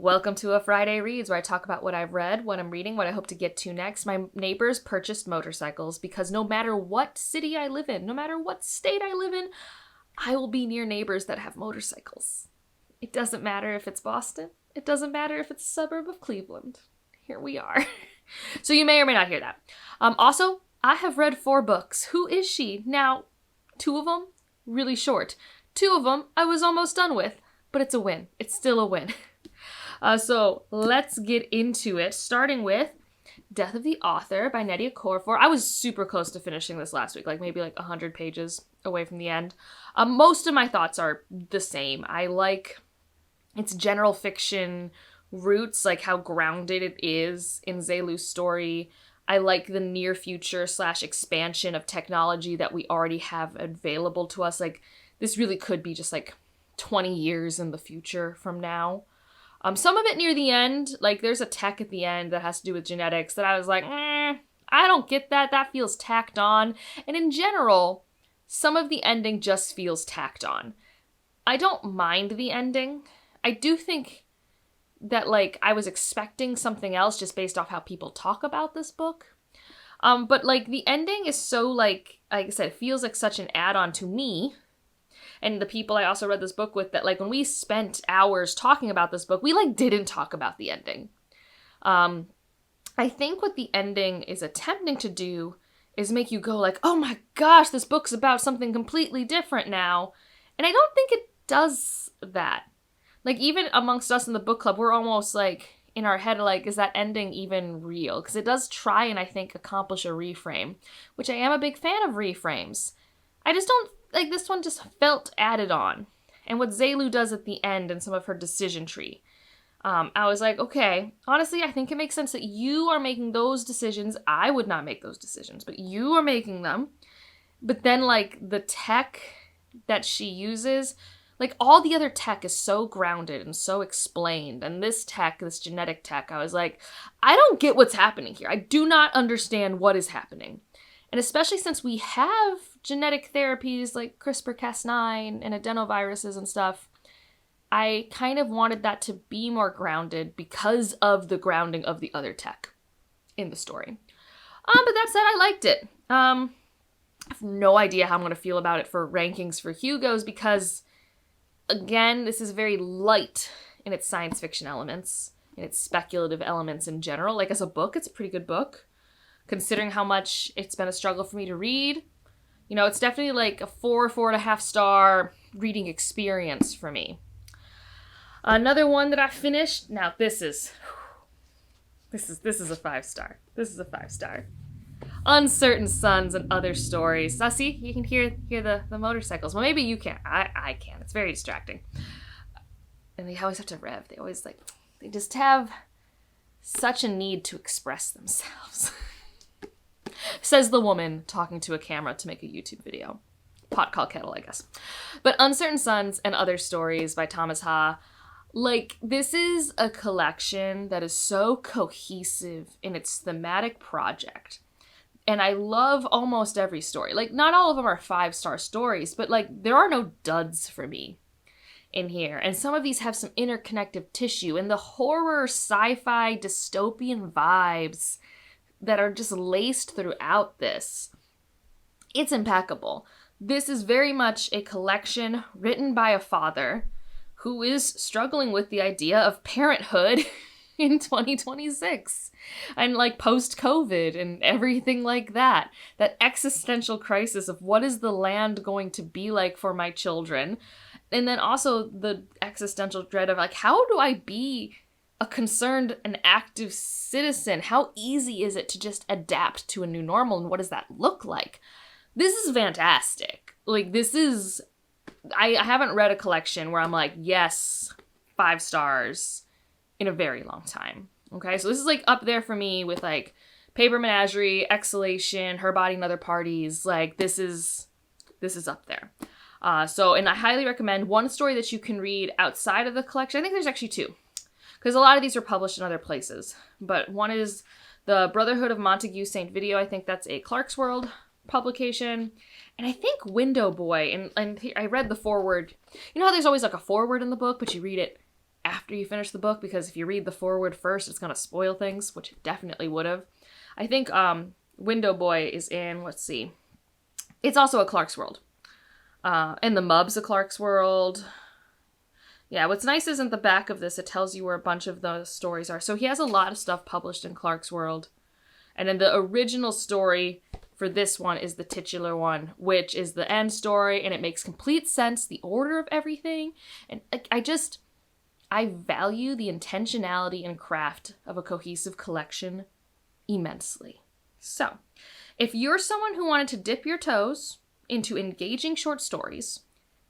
Welcome to a Friday Reads, where I talk about what I've read, what I'm reading, what I hope to get to next. My neighbors purchased motorcycles because no matter what city I live in, no matter what state I live in, I will be near neighbors that have motorcycles. It doesn't matter if it's Boston. It doesn't matter if it's a suburb of Cleveland. Here we are. So you may or may not hear that. Also, I have read 4 books. Who is she? Now, 2 of them, really short. 2 of them I was almost done with, but it's a win. It's still a win. So let's get into it, starting with Death of the Author by Nnedi Okorafor. I was super close to finishing this last week, maybe 100 pages away from the end. Most of my thoughts are the same. I like its general fiction roots, how grounded it is in Zelu's story. I like the near future / expansion of technology that we already have available to us. This really could be just 20 years in the future from now. Some of it near the end, there's a tech at the end that has to do with genetics that I was I don't get that. That feels tacked on. And in general, some of the ending just feels tacked on. I don't mind the ending. I do think that, I was expecting something else just based off how people talk about this book. But, the ending is so, like I said, it feels like such an add-on to me and the people I also read this book with, that when we spent hours talking about this book, we didn't talk about the ending. I think what the ending is attempting to do is make you go oh my gosh, this book's about something completely different now. And I don't think it does that. Even amongst us in the book club, we're almost in our head, is that ending even real? Because it does try and I think accomplish a reframe, which I am a big fan of reframes. I just don't this one just felt added on. And what Zelu does at the end and some of her decision tree. I was okay, honestly, I think it makes sense that you are making those decisions. I would not make those decisions, but you are making them. But then the tech that she uses, all the other tech is so grounded and so explained. And this tech, this genetic tech, I was I don't get what's happening here. I do not understand what is happening. And especially since we have genetic therapies like CRISPR-Cas9 and adenoviruses and stuff, I kind of wanted that to be more grounded because of the grounding of the other tech in the story. But that said, I liked it. I have no idea how I'm going to feel about it for rankings for Hugos because, again, this is very light in its science fiction elements, in its speculative elements in general. As a book, it's a pretty good book. Considering how much it's been a struggle for me to read. It's definitely a 4.5 star reading experience for me. Another one that I finished, now this is a 5 star. This is a 5 star. Uncertain Suns and Other Stories. See, you can hear the motorcycles. Well, maybe you can't. I can. It's very distracting. And they always have to rev. They always they just have such a need to express themselves. Says the woman talking to a camera to make a YouTube video. Pot call kettle, I guess. But Uncertain Suns and Other Stories by Thomas Ha. This is a collection that is so cohesive in its thematic project. And I love almost every story. Not all of them are 5-star stories, but there are no duds for me in here. And some of these have some interconnective tissue and the horror, sci-fi, dystopian vibes that are just laced throughout this. It's impeccable. This is very much a collection written by a father who is struggling with the idea of parenthood in 2026 and post-COVID and everything like that. That existential crisis of what is the land going to be like for my children? And then also the existential dread of how do I be a concerned and active citizen? How easy is it to just adapt to a new normal, and what does that look like? This is fantastic. I haven't read a collection where I'm yes, 5 stars in a very long time. Okay, so this is up there for me with Paper Menagerie, Exhalation, Her Body and Other Parties. This is up there. And I highly recommend one story that you can read outside of the collection. I think there's actually 2. Because a lot of these are published in other places. But one is The Brotherhood of Montague St. Video. I think that's a Clark's World publication. And I think Window Boy, and I read the foreword. You know how there's always a foreword in the book, but you read it after you finish the book, because if you read the foreword first, it's going to spoil things, which it definitely would have. I think Window Boy is in, let's see, it's also a Clark's World. And the Mub's a Clark's World. Yeah, what's nice is in the back of this, it tells you where a bunch of the stories are. So he has a lot of stuff published in Clark's World. And then the original story for this one is the titular one, which is the end story, and it makes complete sense, the order of everything. And I value the intentionality and craft of a cohesive collection immensely. So, if you're someone who wanted to dip your toes into engaging short stories,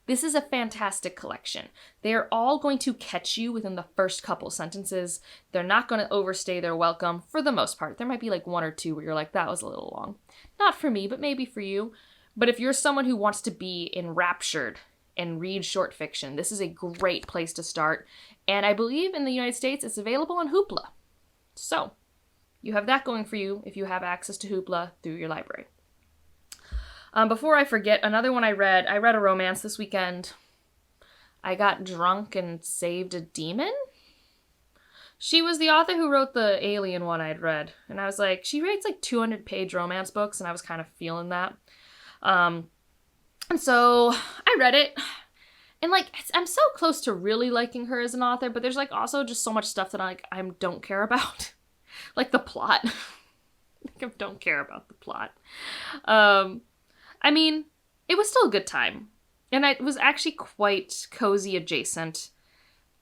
this is a fantastic collection. They are all going to catch you within the first couple sentences. They're not going to overstay their welcome for the most part. There might be like one or two where you're like, that was a little long. Not for me, but maybe for you. But if you're someone who wants to be enraptured and read short fiction, this is a great place to start. And I believe in the United States, it's available on Hoopla. So, you have that going for you if you have access to Hoopla through your library. Before I forget, another one I read a romance this weekend. I got drunk and saved a demon. She was the author who wrote the Alien one I'd read. And I was like, she writes like 200-page romance books, and I was kind of feeling that. And so I read it. And like, I'm so close to really liking her as an author, but there's like also just so much stuff that I don't care about. Like the plot. I don't care about the plot. I mean, it was still a good time. And it was actually quite cozy adjacent.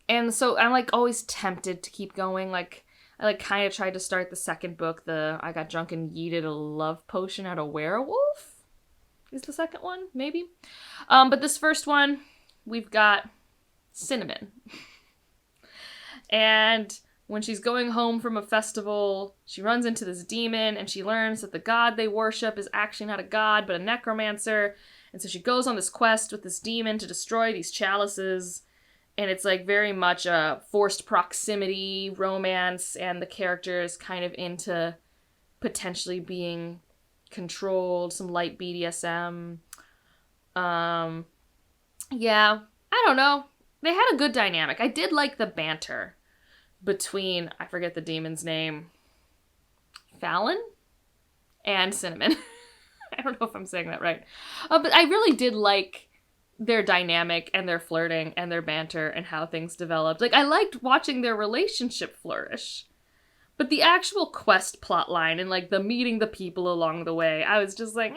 And so I'm like always tempted to keep going. Like, I like kind of tried to start the second book, I got drunk and yeeted a love potion at a werewolf. Is the second one, maybe? But this first one, we've got Cinnamon. And when she's going home from a festival, she runs into this demon, and she learns that the god they worship is actually not a god, but a necromancer. And so she goes on this quest with this demon to destroy these chalices. And it's like very much a forced proximity romance, and the character is kind of into potentially being controlled, some light BDSM. Yeah, I don't know. They had a good dynamic. I did like the banter between, I forget the demon's name, Fallon and Cinnamon. I don't know if I'm saying that right. But I really did like their dynamic and their flirting and their banter and how things developed. Like, I liked watching their relationship flourish. But the actual quest plotline and, like, the meeting the people along the way, I was just like,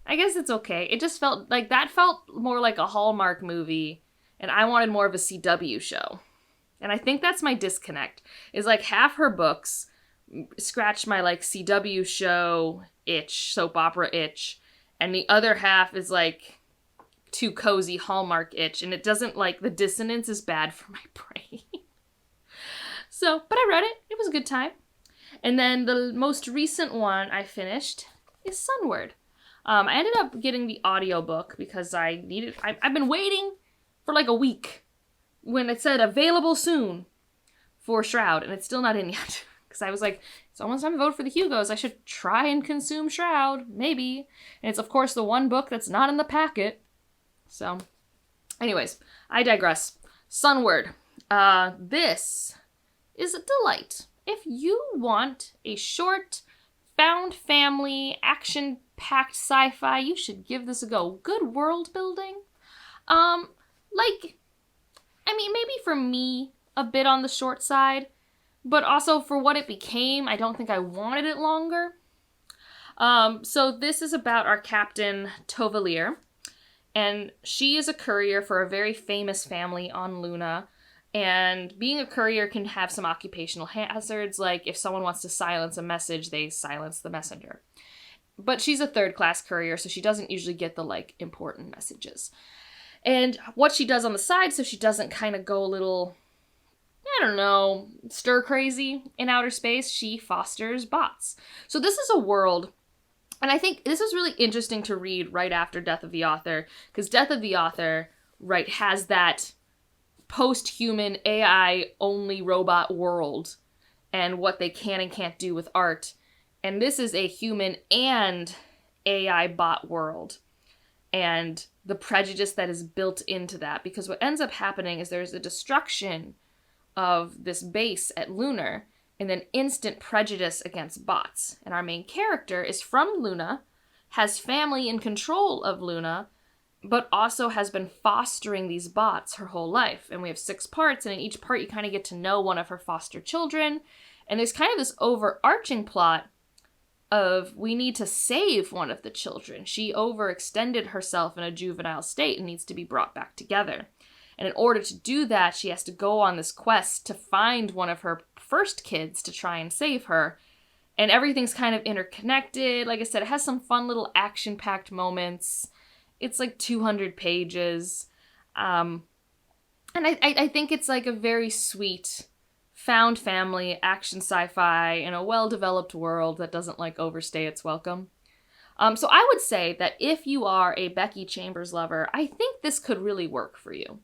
I guess it's okay. It just felt like, that felt more like a Hallmark movie, and I wanted more of a CW show. And I think that's my disconnect, is like half her books scratch my like CW show itch, soap opera itch, and the other half is like too cozy Hallmark itch, and it doesn't like, the dissonance is bad for my brain. So, but I read it. It was a good time. And then the most recent one I finished is Sunward. I ended up getting the audiobook because I've been waiting for like a week when it said available soon for Shroud, and it's still not in yet. Because I was like, it's almost time to vote for the Hugos. I should try and consume Shroud, maybe. And it's, of course, the one book that's not in the packet. So, anyways, I digress. Sunward. This is a delight. If you want a short, found family, action-packed sci-fi, you should give this a go. Good world building. Maybe for me, a bit on the short side, but also for what it became, I don't think I wanted it longer. So this is about our captain, Tovalier, and she is a courier for a very famous family on Luna, and being a courier can have some occupational hazards, like if someone wants to silence a message, they silence the messenger. But she's a third-class courier, so she doesn't usually get the, like, important messages. And what she does on the side, so she doesn't kind of go a little, I don't know, stir crazy in outer space, she fosters bots. So this is a world, and I think this is really interesting to read right after Death of the Author, because Death of the Author, right, has that post-human AI-only robot world and what they can and can't do with art. And this is a human and AI bot world. and the prejudice that is built into that. Because what ends up happening is there's a destruction of this base at Lunar, and then instant prejudice against bots. And our main character is from Luna, has family in control of Luna, but also has been fostering these bots her whole life. And we have 6 parts, and in each part you kind of get to know one of her foster children. And there's kind of this overarching plot of we need to save one of the children. She overextended herself in a juvenile state and needs to be brought back together. And in order to do that, she has to go on this quest to find one of her first kids to try and save her. And everything's kind of interconnected. Like I said, it has some fun little action-packed moments. It's like 200 pages. And I think it's like a very sweet found family action sci-fi in a well-developed world that doesn't like overstay its welcome. So I would say that if you are a Becky Chambers lover, I think this could really work for you.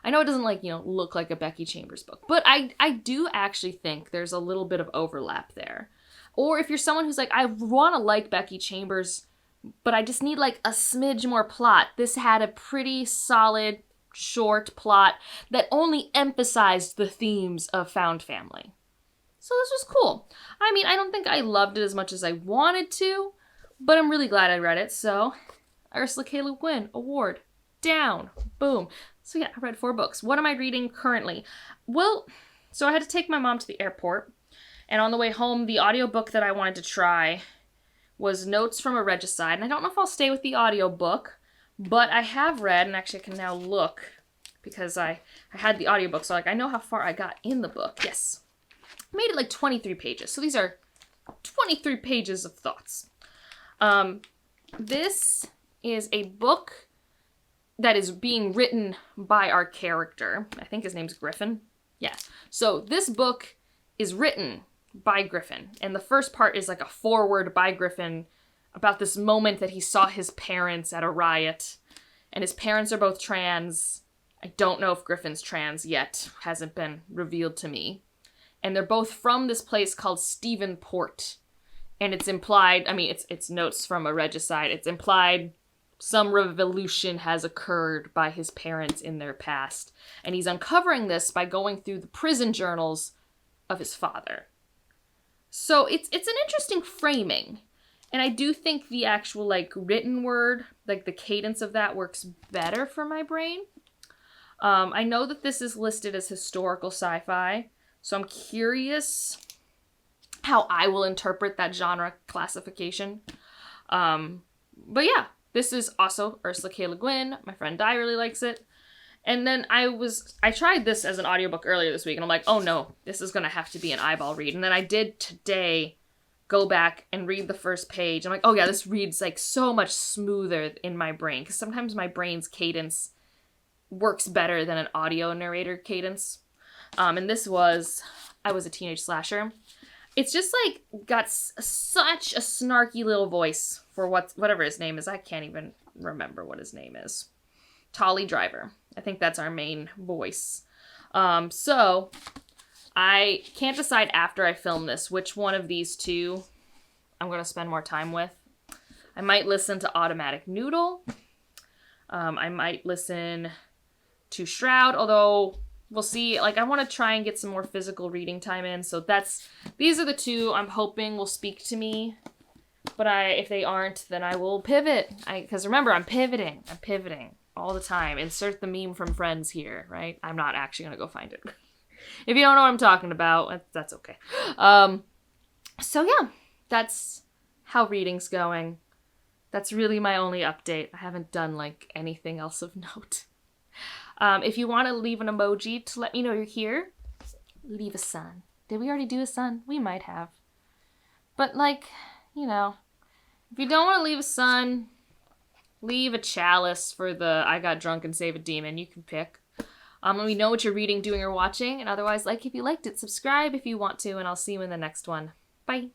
I know it doesn't look like a Becky Chambers book, but I do actually think there's a little bit of overlap there. Or if you're someone who's like, I want to like Becky Chambers, but I just need like a smidge more plot. This had a pretty solid short plot that only emphasized the themes of found family. So this was cool. I mean, I don't think I loved it as much as I wanted to, but I'm really glad I read it. So Ursula K. Le Guin, award, down, boom. So yeah, I read 4 books. What am I reading currently? Well, so I had to take my mom to the airport, and on the way home, the audiobook that I wanted to try was Notes from a Regicide. And I don't know if I'll stay with the audiobook, but I have read, and actually I can now look, because I had the audiobook, so I know how far I got in the book. Yes. I made it like 23 pages. So these are 23 pages of thoughts. This is a book that is being written by our character. I think his name's Griffin. Yeah. So this book is written by Griffin. And the first part is like a foreword by Griffin about this moment that he saw his parents at a riot. And his parents are both trans. I don't know if Griffin's trans yet. Hasn't been revealed to me. And they're both from this place called Stephenport. And it's implied, I mean, it's Notes from a Regicide. It's implied some revolution has occurred by his parents in their past. And he's uncovering this by going through the prison journals of his father. So it's an interesting framing. And I do think the actual, written word, the cadence of that works better for my brain. I know that this is listed as historical sci-fi, so I'm curious how I will interpret that genre classification. But yeah, this is also Ursula K. Le Guin. My friend Di really likes it. And then I tried this as an audiobook earlier this week, and I'm like, oh no, this is going to have to be an eyeball read. And then I did today go back and read the first page. I'm like, oh yeah, this reads so much smoother in my brain, because sometimes my brain's cadence works better than an audio narrator cadence. And this was I Was a Teenage Slasher. It's just got such a snarky little voice for whatever his name is. I can't even remember what his name is. Tolly Driver. I think that's our main voice. So I can't decide after I film this which one of these two I'm going to spend more time with. I might listen to Automatic Noodle. I might listen to Shroud, although we'll see. I want to try and get some more physical reading time in. So these are the two I'm hoping will speak to me. But if they aren't, then I will pivot. Because remember, I'm pivoting. I'm pivoting all the time. Insert the meme from Friends here, right? I'm not actually going to go find it. If you don't know what I'm talking about, that's okay. So yeah, that's how reading's going. That's really my only update. I haven't done anything else of note. If you want to leave an emoji to let me know you're here, leave a sun. Did we already do a sun? We might have. But if you don't want to leave a sun, leave a chalice for the I got drunk and save a demon. You can pick. Let me know what you're reading, doing, or watching. And otherwise, if you liked it, subscribe if you want to, and I'll see you in the next one. Bye.